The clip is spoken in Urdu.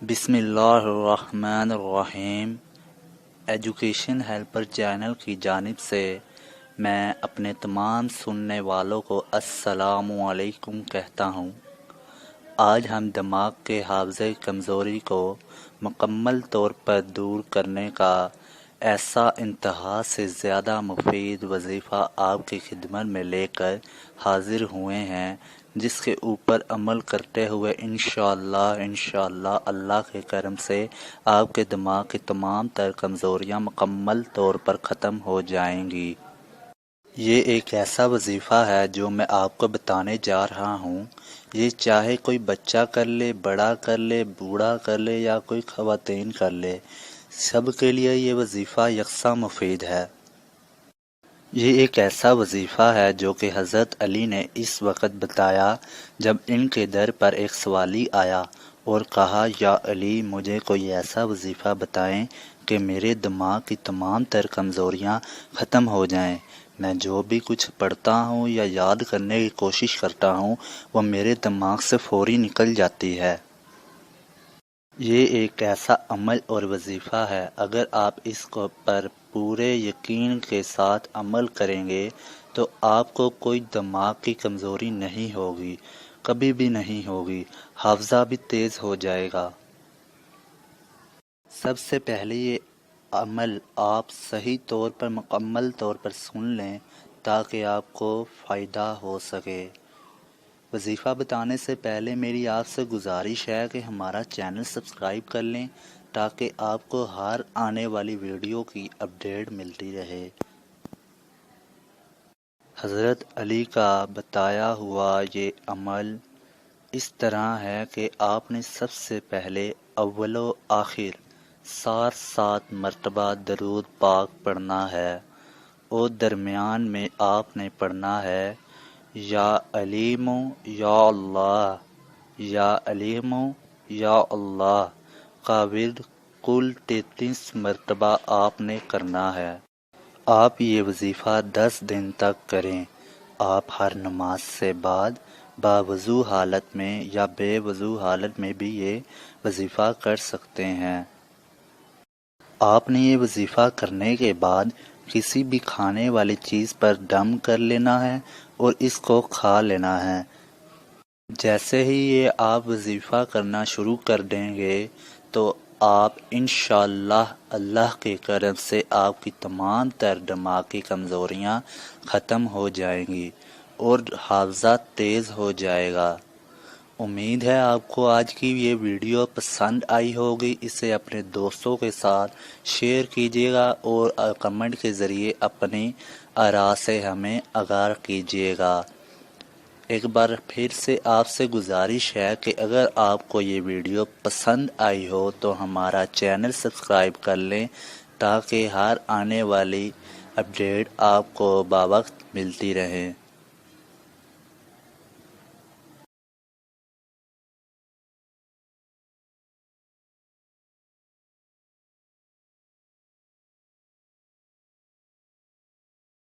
بسم اللہ الرحمن الرحیم۔ ایجوکیشن ہیلپر چینل کی جانب سے میں اپنے تمام سننے والوں کو السلام علیکم کہتا ہوں۔ آج ہم دماغ کے حافظے کمزوری کو مکمل طور پر دور کرنے کا ایسا انتہا سے زیادہ مفید وظیفہ آپ کی خدمت میں لے کر حاضر ہوئے ہیں، جس کے اوپر عمل کرتے ہوئے انشاءاللہ اللہ کے کرم سے آپ کے دماغ کی تمام تر کمزوریاں مکمل طور پر ختم ہو جائیں گی۔ یہ ایک ایسا وظیفہ ہے جو میں آپ کو بتانے جا رہا ہوں۔ یہ چاہے کوئی بچہ کر لے، بڑا کر لے، بوڑھا کر لے یا کوئی خواتین کر لے، سب کے لیے یہ وظیفہ یکساں مفید ہے۔ یہ ایک ایسا وظیفہ ہے جو کہ حضرت علی نے اس وقت بتایا جب ان کے در پر ایک سوالی آیا اور کہا، یا علی، مجھے کوئی ایسا وظیفہ بتائیں کہ میرے دماغ کی تمام تر کمزوریاں ختم ہو جائیں۔ میں جو بھی کچھ پڑھتا ہوں یا یاد کرنے کی کوشش کرتا ہوں وہ میرے دماغ سے فوری نکل جاتی ہے۔ یہ ایک ایسا عمل اور وظیفہ ہے، اگر آپ اس پر پورے یقین کے ساتھ عمل کریں گے تو آپ کو کوئی دماغ کی کمزوری نہیں ہوگی، کبھی بھی نہیں ہوگی، حافظہ بھی تیز ہو جائے گا۔ سب سے پہلے یہ عمل آپ صحیح طور پر مکمل طور پر سن لیں تاکہ آپ کو فائدہ ہو سکے۔ وظیفہ بتانے سے پہلے میری آپ سے گزارش ہے کہ ہمارا چینل سبسکرائب کر لیں تاکہ آپ کو ہر آنے والی ویڈیو کی اپڈیٹ ملتی رہے۔ حضرت علی کا بتایا ہوا یہ عمل اس طرح ہے کہ آپ نے سب سے پہلے اول و آخر 7 مرتبہ درود پاک پڑھنا ہے اور درمیان میں آپ نے پڑھنا ہے، یا علیم یا اللہ، یا علیم یا اللہ کا ورد کل 33 مرتبہ آپ نے کرنا ہے۔ آپ یہ وظیفہ 10 دن تک کریں۔ آپ ہر نماز سے بعد باوضو حالت میں یا بے وضو حالت میں بھی یہ وظیفہ کر سکتے ہیں۔ آپ نے یہ وظیفہ کرنے کے بعد کسی بھی کھانے والی چیز پر دم کر لینا ہے اور اس کو کھا لینا ہے۔ جیسے ہی یہ آپ وظیفہ کرنا شروع کر دیں گے تو آپ انشاءاللہ اللہ کے کرم سے آپ کی تمام تر دماغ کی کمزوریاں ختم ہو جائیں گی اور حافظہ تیز ہو جائے گا۔ امید ہے آپ کو آج کی یہ ویڈیو پسند آئی ہوگی۔ اسے اپنے دوستوں کے ساتھ شیئر کیجیے گا اور کمنٹ کے ذریعے اپنی آراء سے ہمیں آگاہ کیجیے گا۔ ایک بار پھر سے آپ سے گزارش ہے کہ اگر آپ کو یہ ویڈیو پسند آئی ہو تو ہمارا چینل سبسکرائب کر لیں تاکہ ہر آنے والی اپڈیٹ آپ کو باوقت ملتی رہے۔